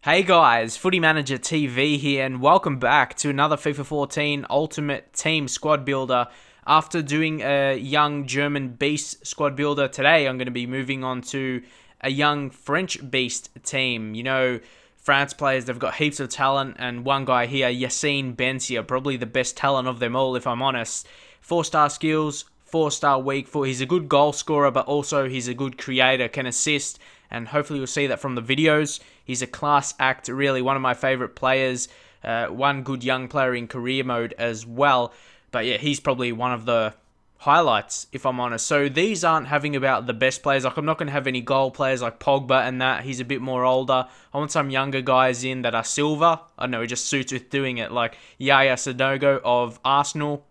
Hey guys, Footy Manager TV here and welcome back to another FIFA 14 Ultimate Team Squad Builder. After doing a young German Beast Squad Builder today, I'm going to be moving on to a young French Beast team. You know, France players, they've got heaps of talent, and one guy here, Benzia, probably the best talent of them all if I'm honest. 4-star skills, 4-star weak foot. He's a good goal scorer, but also he's a good creator, can assist, and hopefully you'll see that from the videos. He's a class act, really one of my favorite players. One good young player in career mode as well. But yeah, he's probably one of the highlights, if I'm honest. So these aren't having about the best players. Like, I'm not going to have any goal players like Pogba and that. He's a bit more older. I want some younger guys in that are silver. I know, it just suits with doing it. Like Sanogo of Arsenal.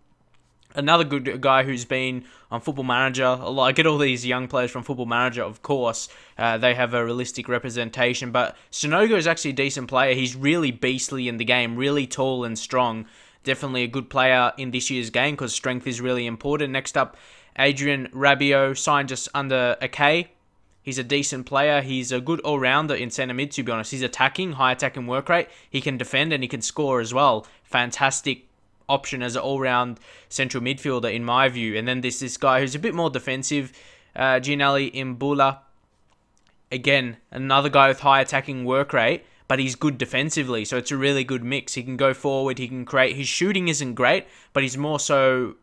Another good guy who's been on Football Manager. I get all these young players from Football Manager, of course. They have a realistic representation. But Sanogo is actually a decent player. He's really beastly in the game. Really tall and strong. Definitely a good player in this year's game because strength is really important. Next up, Adrien Rabiot, signed just under a K. He's a decent player. He's a good all-rounder in centre mid, to be honest. He's attacking, high attacking work rate. He can defend and he can score as well. Fantastic option as an all-round central midfielder in my view. And then there's this guy who's a bit more defensive, Gianelli Imbula. Again, another guy with high attacking work rate, but he's good defensively, so it's a really good mix. He can go forward, he can create. His shooting isn't great, but he's more so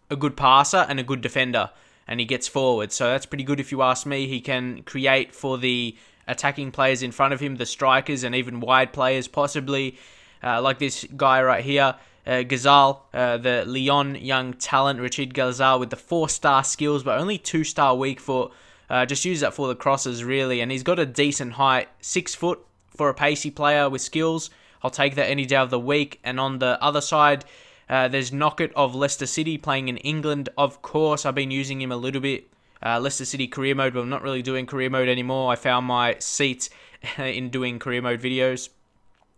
a good passer and a good defender, and he gets forward, so that's pretty good if you ask me. He can create for the attacking players in front of him, the strikers, and even wide players possibly, like this guy right here. Gazal, the Lyon young talent, Richard Gazal, with the 4-star skills, but only 2-star weak foot. Just use that for the crosses, really. And he's got a decent height, 6 foot for a pacey player with skills. I'll take that any day of the week. And on the other side, there's Knockett of Leicester City, playing in England, of course. I've been using him a little bit. Leicester City career mode, but I'm not really doing career mode anymore. I found my seat in doing career mode videos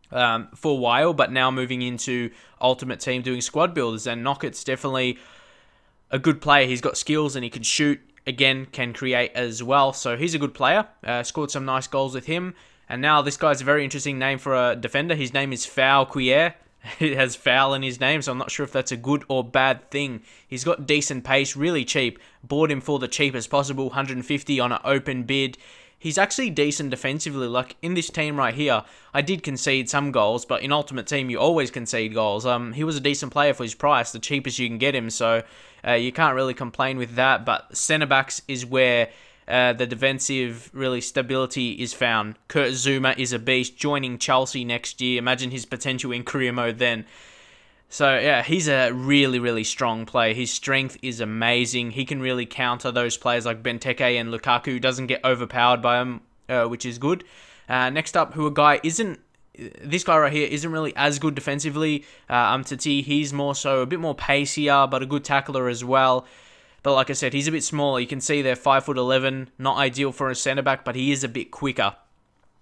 for a while, but now moving into Ultimate Team doing squad builders, and Knockett's definitely a good player. He's got skills and he can shoot, again, can create as well, so he's a good player. Scored some nice goals with him, and now this guy's a very interesting name for a defender. His name is Foul Quier. It has foul in his name, so I'm not sure if that's a good or bad thing. He's got decent pace, really cheap. Bought him for the cheapest possible, 150 on an open bid. He's actually decent defensively. Like in this team right here, I did concede some goals, but in Ultimate Team, you always concede goals. He was a decent player for his price, the cheapest you can get him, so you can't really complain with that. But centre-backs is where the defensive really stability is found. Kurt Zouma is a beast, joining Chelsea next year. Imagine his potential in career mode then. So, yeah, he's a really, really strong player. His strength is amazing. He can really counter those players like Benteke and Lukaku, who doesn't get overpowered by him, which is good. Next up, this guy right here isn't really as good defensively. Tati, he's more so a bit more pacier, but a good tackler as well. But like I said, he's a bit smaller. You can see they're 5'11", not ideal for a centre-back, but he is a bit quicker.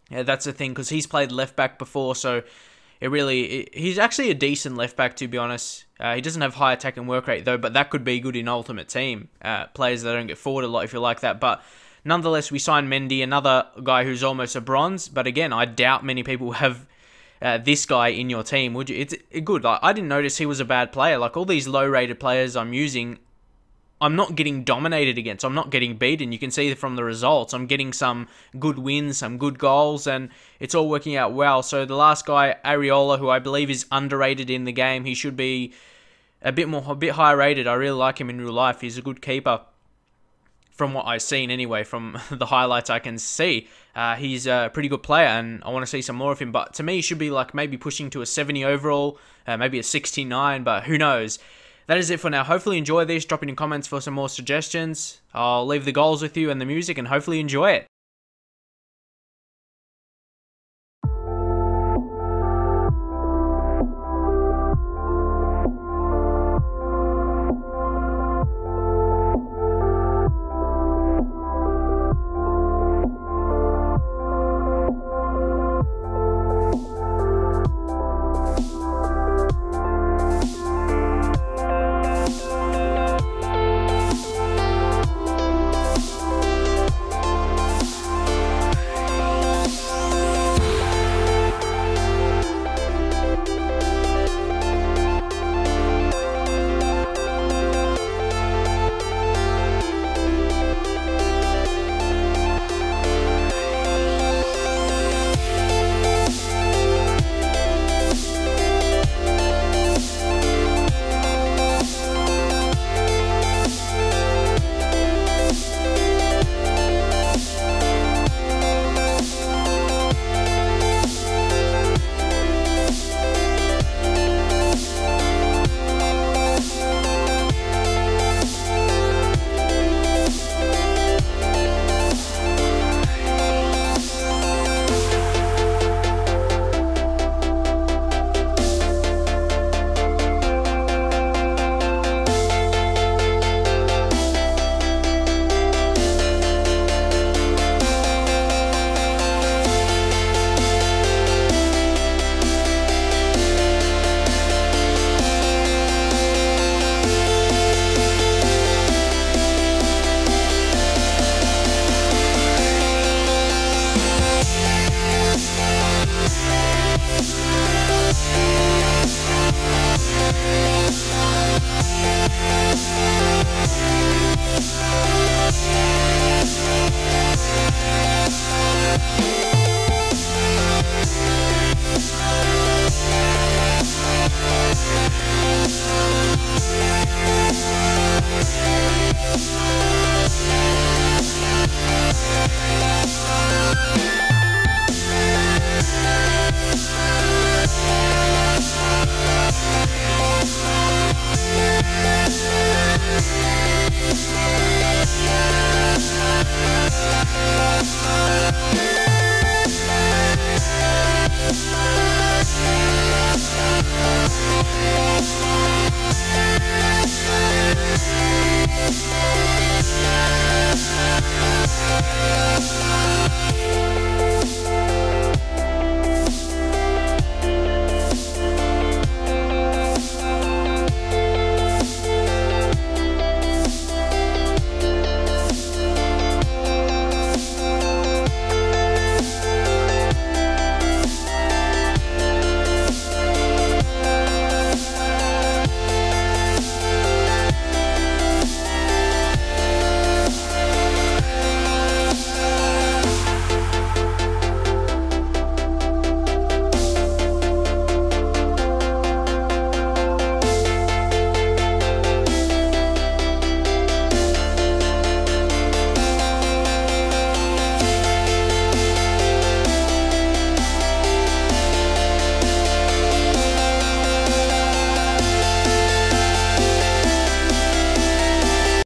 Yeah, that's the thing, because he's played left-back before, so he's actually a decent left back, to be honest. He doesn't have high attack and work rate though, but that could be good in Ultimate Team. Players that don't get forward a lot if you like that. But nonetheless, we signed Mendy, another guy who's almost a bronze. But again, I doubt many people have this guy in your team, would you? It's good. Like, I didn't notice he was a bad player. Like all these low rated players I'm using, I'm not getting dominated against. I'm not getting beaten. You can see from the results. I'm getting some good wins, some good goals, and it's all working out well. So the last guy, Areola, who I believe is underrated in the game, he should be a bit higher rated. I really like him in real life. He's a good keeper, from what I've seen anyway, from the highlights I can see. He's a pretty good player, and I want to see some more of him. But to me, he should be like maybe pushing to a 70 overall, maybe a 69, but who knows. That is it for now. Hopefully enjoy this. Drop in comments for some more suggestions. I'll leave the goals with you and the music, and hopefully enjoy it.